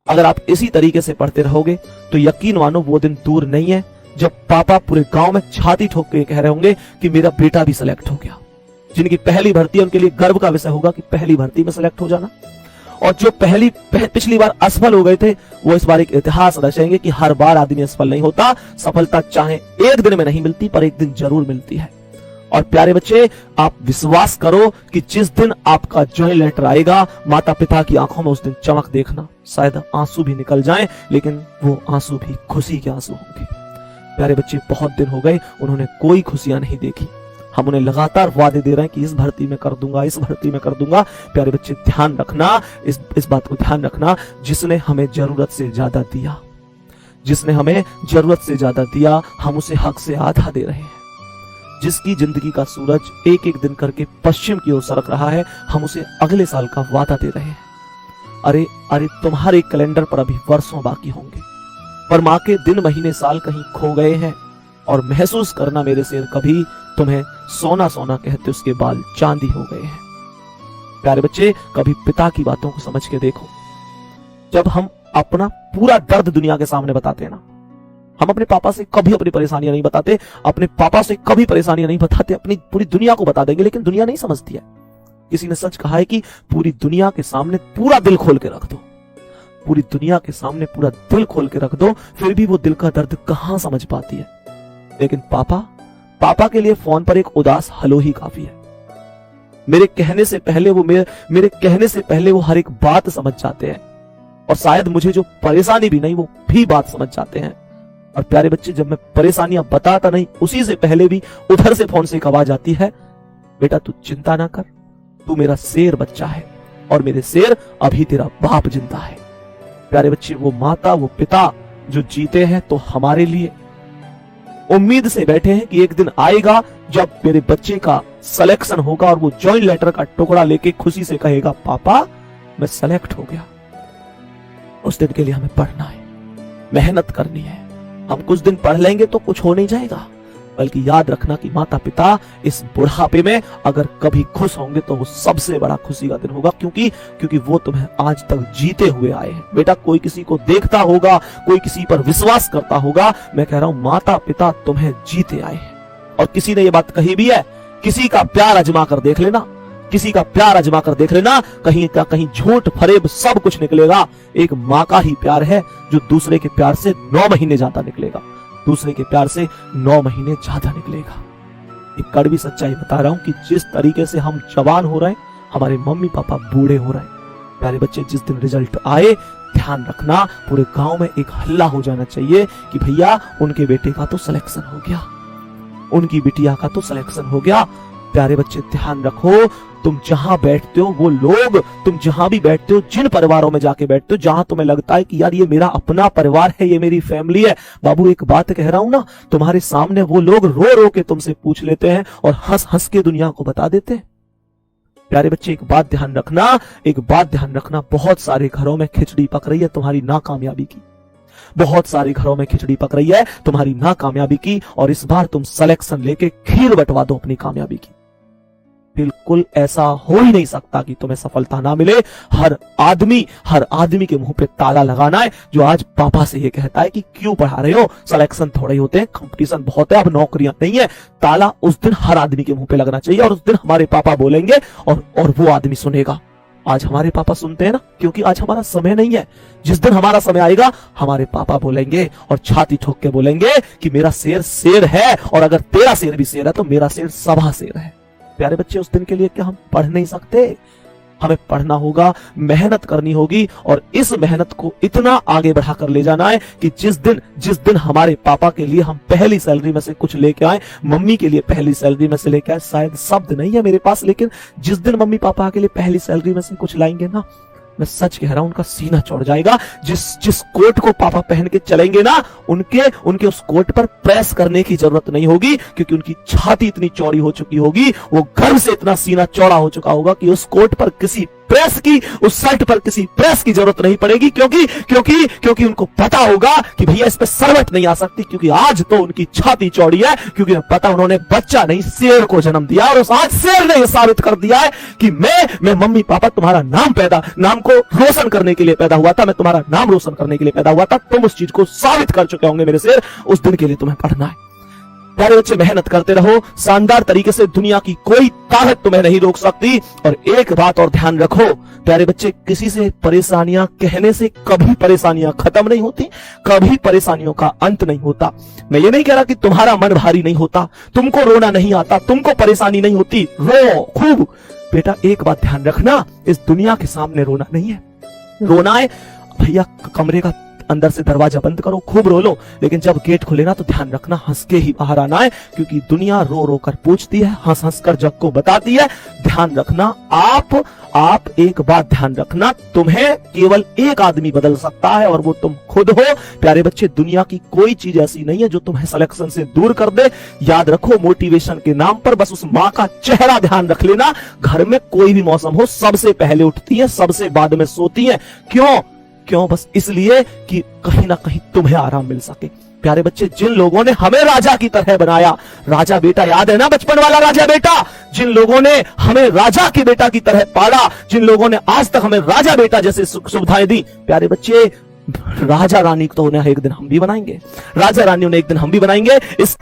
अगर आप इसी तरीके से पढ़ते रहोगे तो यकीन मानो वो दिन दूर नहीं है जब पापा पूरे गांव में छाती ठोक के कह रहे होंगे कि मेरा बेटा भी सिलेक्ट हो गया। जिनकी पहली भर्ती है उनके लिए गर्व का विषय होगा कि पहली भर्ती में सिलेक्ट हो जाना। और जो पिछली बार असफल हो गए थे वो इस बार एक इतिहास रचेंगे कि हर बार आदमी असफल नहीं होता। सफलता चाहे एक दिन में नहीं मिलती पर एक दिन जरूर मिलती है। और प्यारे बच्चे, आप विश्वास करो कि जिस दिन आपका ज्वाइंट लेटर आएगा, माता पिता की आंखों में उस दिन चमक देखना। शायद आंसू भी निकल जाएं, लेकिन वो आंसू भी खुशी के आंसू होंगे। प्यारे बच्चे, बहुत दिन हो गए उन्होंने कोई खुशियां नहीं देखी। हम उन्हें लगातार वादे दे रहे हैं कि इस भर्ती में कर दूंगा, इस भर्ती में कर दूंगा। प्यारे बच्चे, ध्यान रखना, इस बात को ध्यान रखना, जिसने हमें जरूरत से ज्यादा दिया, जिसने हमें जरूरत से ज्यादा दिया, हम उसे हक से आधा दे रहे हैं। जिसकी जिंदगी का सूरज एक एक दिन करके पश्चिम की ओर सरक रहा है, हम उसे अगले साल का वादा दे रहे हैं। अरे अरे, तुम्हारे कैलेंडर पर अभी वर्षों बाकी होंगे, पर माँ के दिन महीने साल कहीं खो गए हैं। और महसूस करना मेरे शेर, कभी तुम्हें सोना सोना कहते उसके बाल चांदी हो गए हैं। प्यारे बच्चे, कभी पिता की बातों को समझ के देखो। जब हम अपना पूरा दर्द दुनिया के सामने बताते हैं ना, हम अपने पापा से कभी अपनी परेशानियां नहीं बताते, अपने पापा से कभी परेशानियां नहीं बताते, अपनी पूरी दुनिया को बता देंगे, लेकिन दुनिया नहीं समझती है। किसी ने सच कहा है कि पूरी दुनिया के सामने पूरा दिल खोल के रख दो, पूरी दुनिया के सामने पूरा दिल खोल के रख दो, फिर भी वो दिल का दर्द कहां समझ पाती है। लेकिन पापा के लिए फोन पर एक उदास हेलो ही काफी है। मेरे कहने से पहले वो हर एक बात समझ जाते हैं, और शायद मुझे जो परेशानी भी नहीं वो भी बात समझ जाते हैं। और प्यारे बच्चे, जब मैं परेशानियां बताता नहीं, उसी से पहले भी उधर से फोन से एक आवाज आती है, बेटा तू चिंता ना कर, तू मेरा शेर बच्चा है और मेरे शेर अभी तेरा बाप जिंदा है। प्यारे बच्चे, वो माता वो पिता जो जीते हैं तो हमारे लिए उम्मीद से बैठे हैं कि एक दिन आएगा जब मेरे बच्चे का सिलेक्शन होगा और वो ज्वाइंट लेटर का टुकड़ा लेके खुशी से कहेगा, पापा मैं सेलेक्ट हो गया। उस दिन के लिए हमें पढ़ना है, मेहनत करनी है। हम कुछ दिन पढ़ लेंगे तो कुछ हो नहीं जाएगा, बल्कि याद रखना कि माता पिता इस बुढ़ापे में अगर कभी खुश होंगे तो वो सबसे बड़ा खुशी का दिन होगा, क्योंकि वो तुम्हें आज तक जीते हुए आए हैं। बेटा, कोई किसी को देखता होगा, कोई किसी पर विश्वास करता होगा, मैं कह रहा हूं माता पिता तुम्हें जीते आए हैं। और किसी ने ये बात कही भी है, किसी का प्यार आजमा कर देख लेना, किसी का प्यार आजमा कर देख लेना, कहीं का कहीं झूठ फरेब सब कुछ निकलेगा। एक माँ का ही प्यार है जो दूसरे के प्यार से 9 महीने ज्यादा निकलेगा, दूसरे के प्यार से 9 महीने ज्यादा निकलेगा। एक कड़वी सच्चाई बता रहा हूं कि जिस तरीके से हम जवान हो रहे हैं, हमारे मम्मी पापा बूढ़े हो रहे हैं। प्यारे बच्चे, जिस दिन रिजल्ट आए, ध्यान रखना पूरे गांव में एक हल्ला हो जाना चाहिए कि भैया उनके बेटे का तो सिलेक्शन हो गया, उनकी बिटिया का तो सिलेक्शन हो गया। प्यारे बच्चे, ध्यान रखो, तुम जहां बैठते हो वो लोग, तुम जहां भी बैठते हो, जिन परिवारों में जाके बैठते हो जहां तुम्हें लगता है कि यार ये मेरा अपना परिवार है, ये मेरी फैमिली है, बाबू एक बात कह रहा हूं ना, तुम्हारे सामने वो लोग रो रो के तुमसे पूछ लेते हैं और हंस हंस के दुनिया को बता देते हैं। प्यारे बच्चे, एक बात ध्यान रखना, बहुत सारे घरों में खिचड़ी पक रही है तुम्हारी नाकामयाबी की, बहुत सारे घरों में खिचड़ी पक रही है तुम्हारी नाकामयाबी की, और इस बार तुम सिलेक्शन लेके खीर बंटवा दो अपनी कामयाबी की। बिल्कुल ऐसा हो ही नहीं सकता कि तुम्हें सफलता ना मिले। हर आदमी के मुंह पे ताला लगाना है जो आज पापा से ये कहता है कि क्यों पढ़ा रहे हो, सिलेक्शन थोड़े होते हैं, कंपटीशन बहुत है, अब नौकरियां नहीं है। ताला उस दिन हर आदमी के मुंह पे लगना चाहिए, और उस दिन हमारे पापा बोलेंगे और वो आदमी सुनेगा। आज हमारे पापा सुनते हैं ना, क्योंकि आज हमारा समय नहीं है। जिस दिन हमारा समय आएगा, हमारे पापा बोलेंगे और छाती ठोक के बोलेंगे कि मेरा शेर शेर है, और अगर तेरा शेर भी शेर है तो मेरा शेर सभा शेर है। प्यारे बच्चे, उस दिन के लिए क्या हम पढ़ नहीं सकते? हमें पढ़ना होगा, मेहनत करनी होगी, और इस मेहनत को इतना आगे बढ़ाकर ले जाना है कि जिस दिन हमारे पापा के लिए हम पहली सैलरी में से कुछ लेके आए, मम्मी के लिए पहली सैलरी में से लेके आए, शायद शब्द नहीं है मेरे पास, लेकिन जिस दिन मम्मी पापा के लिए पहली सैलरी में से कुछ लाएंगे ना, मैं सच कह रहा हूं, उनका सीना चढ़ जाएगा। जिस कोट को पापा पहन के चलेंगे ना, उनके उस कोट पर प्रेस करने की जरूरत नहीं होगी, क्योंकि उनकी छाती इतनी चौड़ी हो चुकी होगी, वो गर्व से इतना सीना चौड़ा हो चुका होगा कि उस कोट पर किसी प्रेस की, उस शर्ट पर किसी प्रेस की जरूरत नहीं पड़ेगी, क्योंकि उनको पता होगा कि भैया इस पे सरवट नहीं आ सकती, क्योंकि आज तो उनकी छाती चौड़ी है, क्योंकि पता उन्होंने बच्चा नहीं शेर को जन्म दिया, और उस आज शेर ने यह साबित कर दिया है कि मैं मम्मी पापा तुम्हारा नाम को रोशन करने के लिए पैदा हुआ था, मैं तुम्हारा नाम रोशन करने के लिए पैदा हुआ था। तुम उस चीज को साबित कर चुके होंगे मेरे शेर, उस दिन के लिए तुम्हें पढ़ना है। प्यारे बच्चे, मेहनत करते रहो, शानदार तरीके से, दुनिया की कोई ताकत तुम्हें नहीं रोक सकती। और एक बात और ध्यान रखो प्यारे बच्चे, किसी से परेशानियां कहने से कभी परेशानियां खत्म नहीं होती, कभी परेशानियों का अंत नहीं होता। मैं ये नहीं कह रहा कि तुम्हारा मन भारी नहीं होता, तुमको रोना नहीं आता, तुमको परेशानी नहीं होती, रो खूब। बेटा एक बात ध्यान रखना, इस दुनिया के सामने रोना नहीं है। रोना है भैया कमरे का अंदर से दरवाजा बंद करो, खूब रो लो, लेकिन जब गेट खुले ना तो ध्यान रखना हंस के ही बाहर आना है, क्योंकि दुनिया रो रो कर पूछती है, हंस हंस कर जग को बताती है। ध्यान रखना, आप एक बात ध्यान रखना, तुम्हें केवल एक आदमी बदल सकता है और वो तुम खुद हो। प्यारे बच्चे, दुनिया की कोई चीज ऐसी नहीं है जो तुम्हें सिलेक्शन से दूर कर दे। याद रखो, मोटिवेशन के नाम पर बस उस माँ का चेहरा ध्यान रख लेना। घर में कोई भी मौसम हो, सबसे पहले उठती है, सबसे बाद में सोती है। क्यों? बस इसलिए कि कहीं ना कहीं तुम्हें आराम मिल सके। प्यारे बच्चे, जिन लोगों ने हमें राजा की तरह बनाया, राजा बेटा याद है ना, बचपन वाला राजा बेटा, जिन लोगों ने हमें राजा की बेटा की तरह पाला, जिन लोगों ने आज तक हमें राजा बेटा जैसे सुविधाएं दी, प्यारे बच्चे, राजा रानी तो उन्हें एक दिन हम भी बनाएंगे, राजा रानी उन्हें एक दिन हम भी बनाएंगे। इस